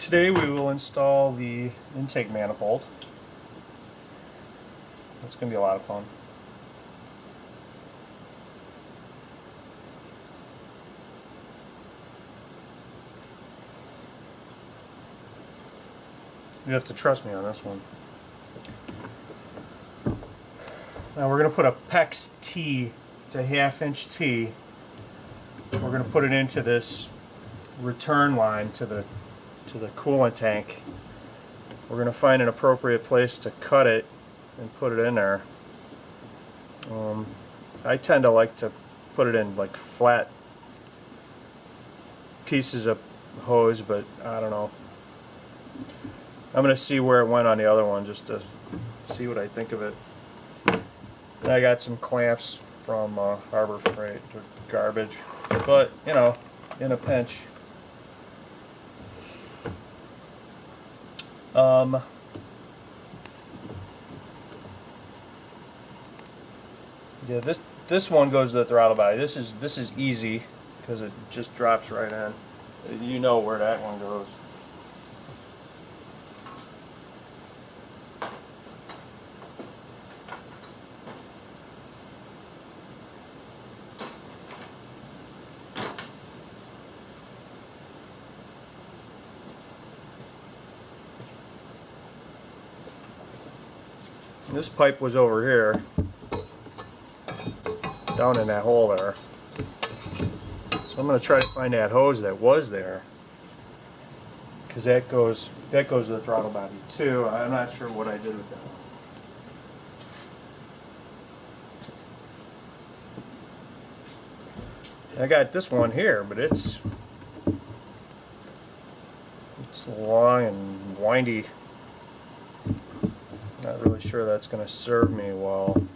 Today we will install the intake manifold. It's going to be a lot of fun. You have to trust me on this one. Now we're going to put a PEX T, it's a 1/2 inch T. We're going to put it into this return line to the coolant tank. We're going to find an appropriate place to cut it and put it in there. I tend to like to put it in like flat pieces of hose, but I don't know. I'm going to see where it went on the other one just to see what I think of it. And I got some clamps from Harbor Freight. They're garbage, but you know, in a pinch. Yeah, this one goes to the throttle body. This is easy because it just drops right in. You know where that one goes. This pipe was over here, down in that hole there. So I'm going to try to find that hose that was there, because that goes to the throttle body too. I'm not sure what I did with that one. I got this one here, but it's long and windy. Not really sure that's going to serve me well,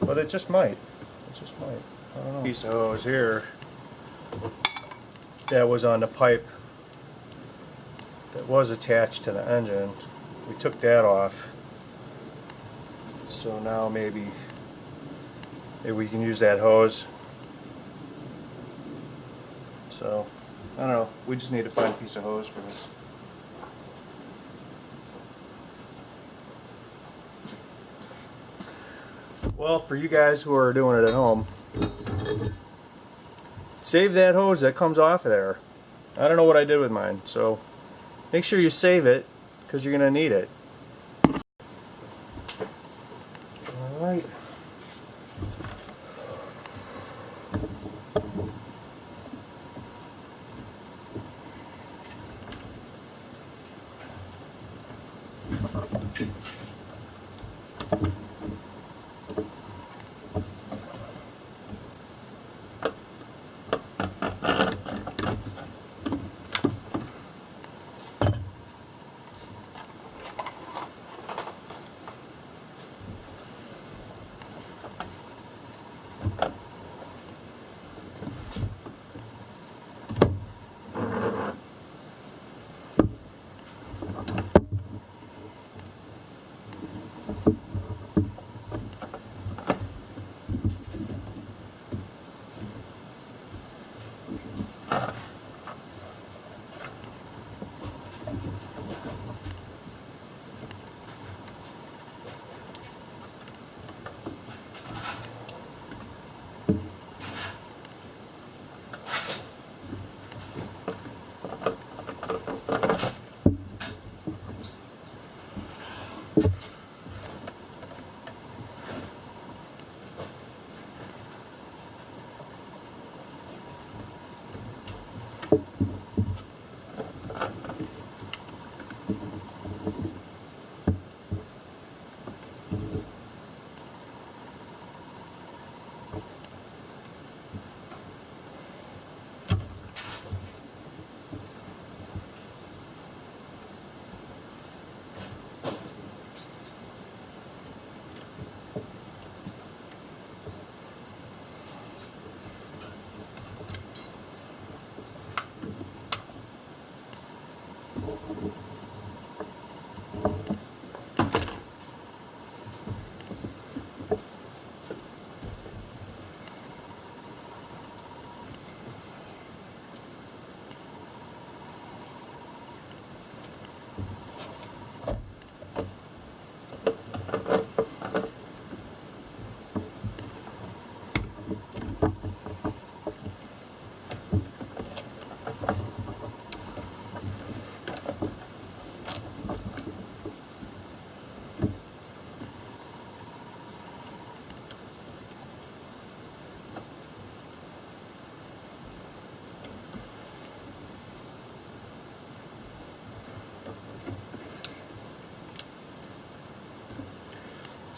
but it just might. It just might. I don't know. Piece of hose here that was on the pipe that was attached to the engine. We took that off, so now maybe we can use that hose. So I don't know. We just need to find a piece of hose for this. Well, for you guys who are doing it at home, save that hose that comes off of there. I don't know what I did with mine, so make sure you save it because you're going to need it. Alright.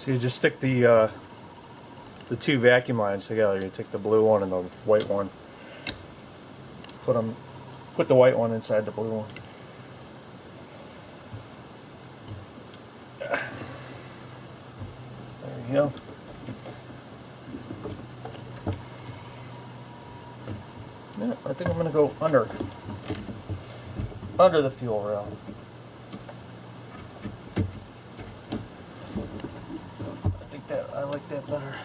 So you just stick the two vacuum lines together. You take the blue one and the white one. Put the white one inside the blue one. There you go. Yeah, I think I'm going to go under the fuel rail. I like that better.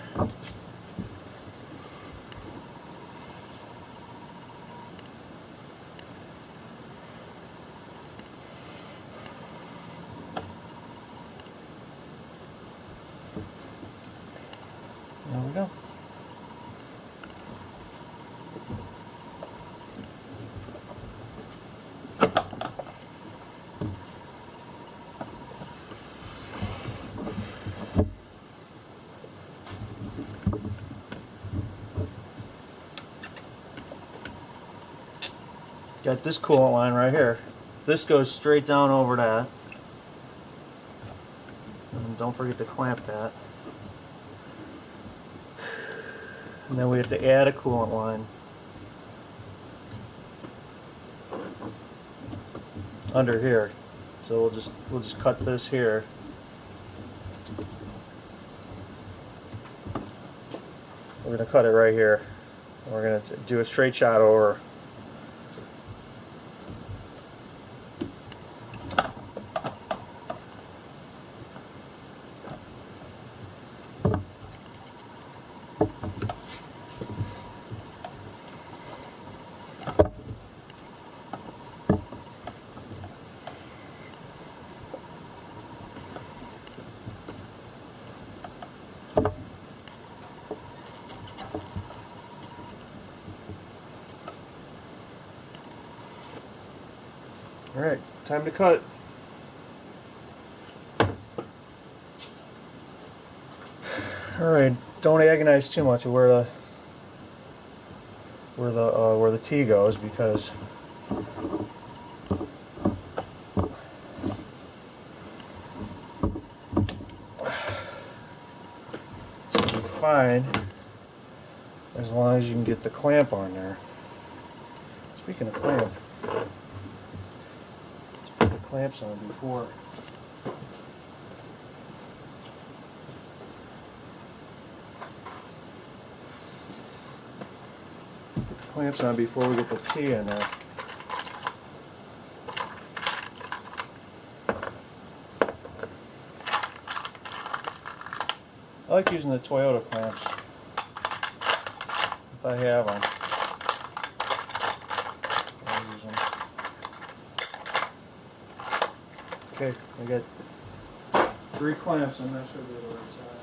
There we go. Got this coolant line right here. This goes straight down over that. And don't forget to clamp that. And then we have to add a coolant line under here. So we'll just cut this here. We're going to cut it right here. We're going to do a straight shot over. Alright, time to cut. Alright, don't agonize too much of where the T goes, because it's going to be fine as long as you can get the clamp on there. Speaking of clamp, clamps on before. Put the clamps on before we get the T in there. I like using the Toyota clamps if I have them. Okay, I got 3 clamps. I'm not sure they're the right size.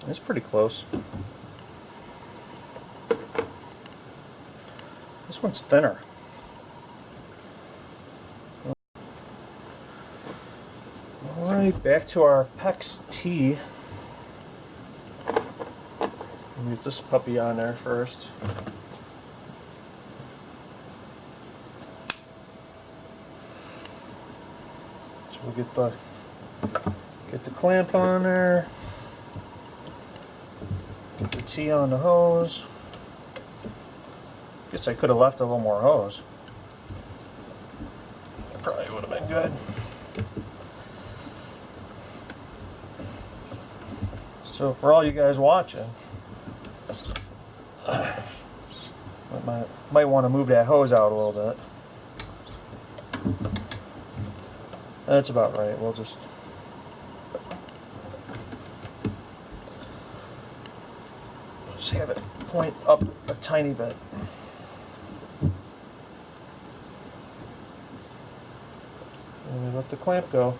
It's pretty close. This one's thinner. Alright, back to our PEX T. Get this puppy on there first. So we'll get the clamp on there. Get the T on the hose. Guess I could have left a little more hose. That probably would have been good. So for all you guys watching, might want to move that hose out a little bit. That's about right. We'll just have it point up a tiny bit. And we let the clamp go.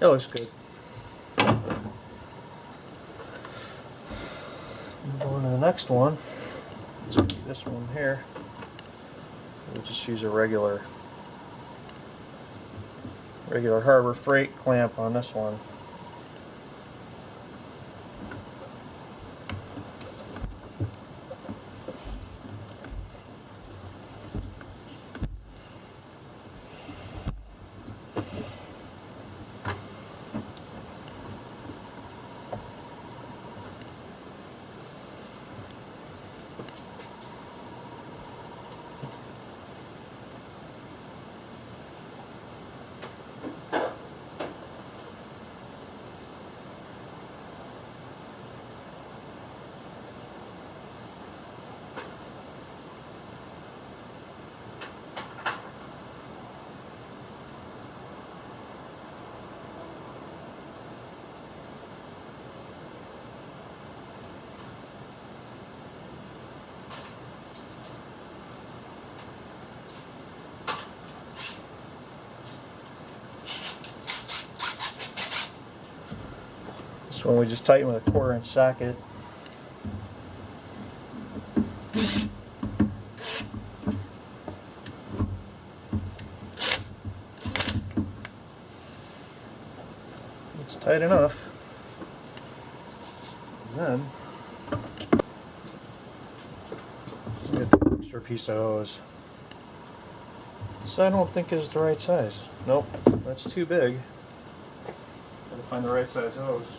That looks good. next one, it's going to be this one here. We'll just use a regular Harbor Freight clamp on this one. This one we just tighten with a 1/4-inch socket. It's tight enough. And then get the extra piece of hose. This I don't think is the right size. Nope, that's too big. Gotta find the right size hose.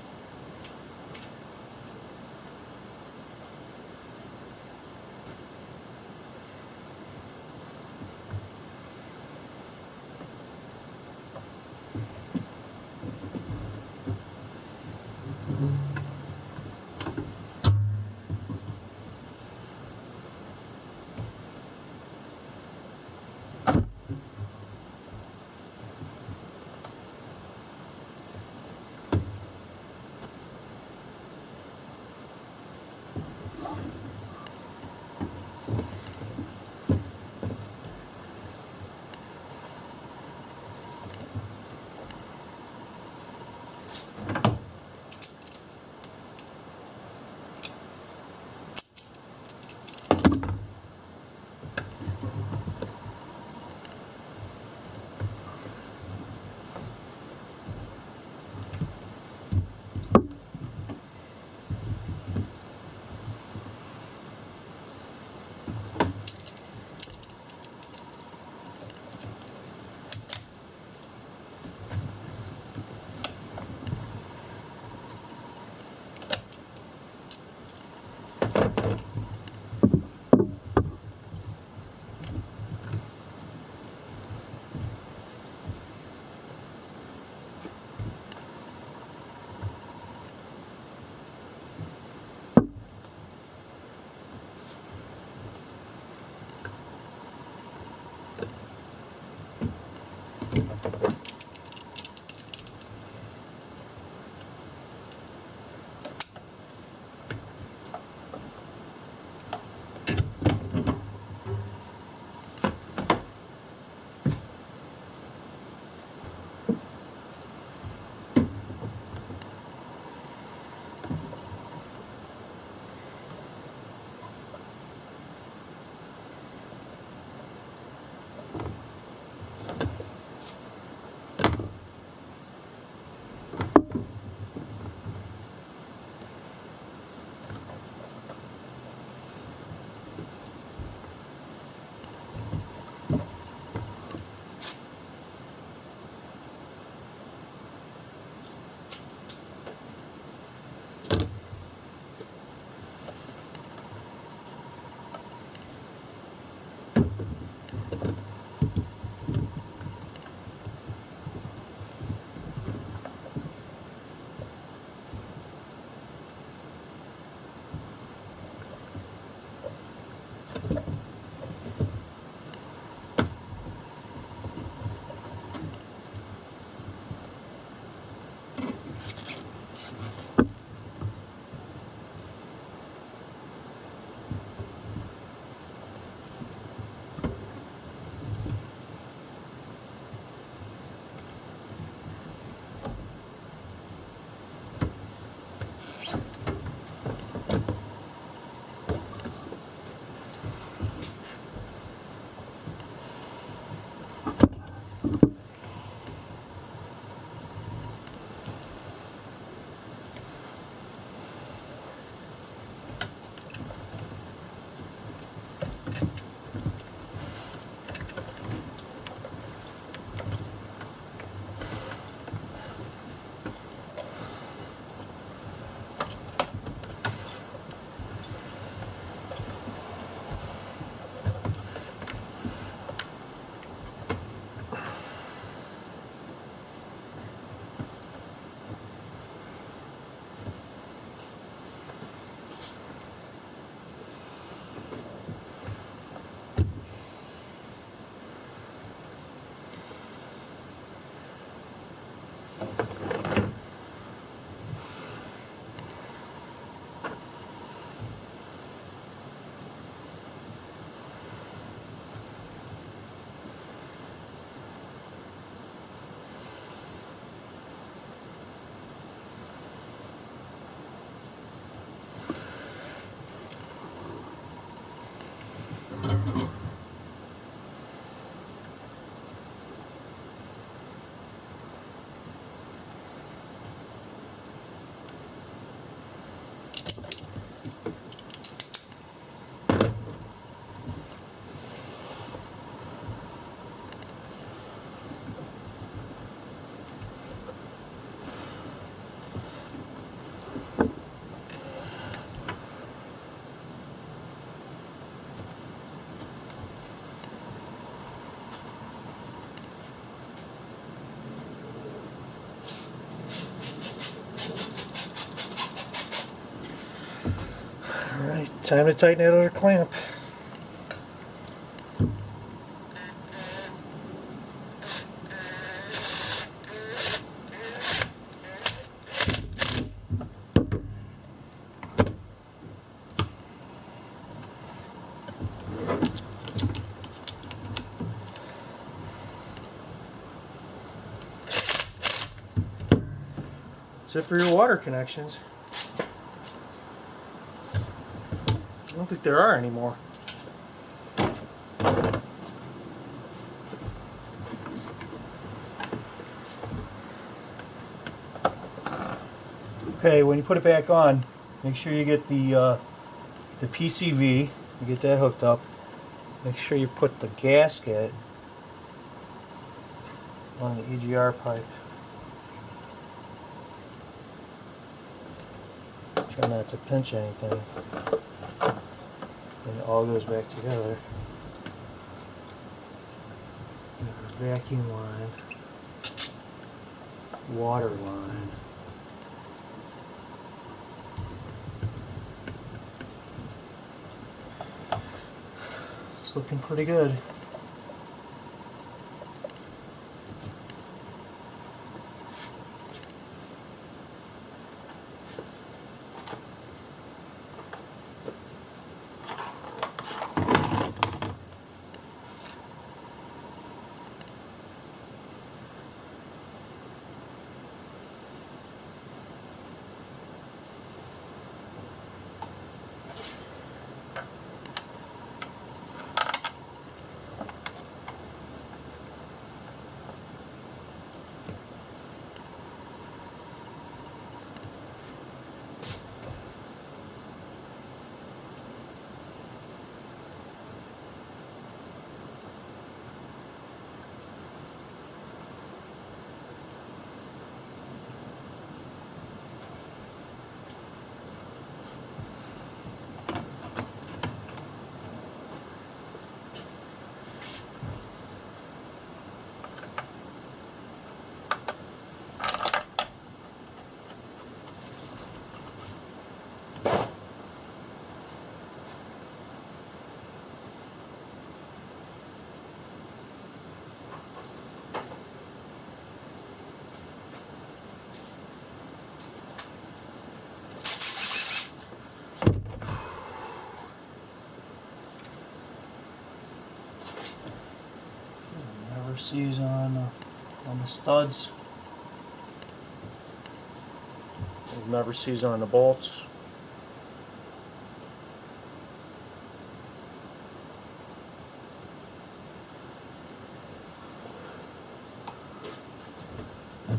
Alright, time to tighten that other clamp. That's it for your water connections. I don't think there are any more. Okay, when you put it back on, make sure you get the PCV, you get that hooked up. Make sure you put the gasket on the EGR pipe. Try not to pinch anything. And it all goes back together. Got our vacuum line, water line. It's looking pretty good. Never sees on the studs. Never sees on the bolts.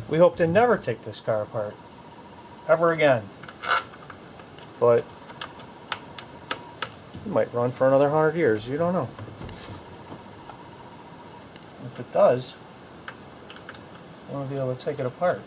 We hope to never take this car apart ever again, but it might run for another 100 years. You don't know. If it does, you want to be able to take it apart.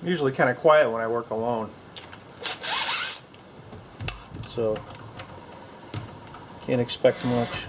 I'm usually kind of quiet when I work alone, so can't expect much.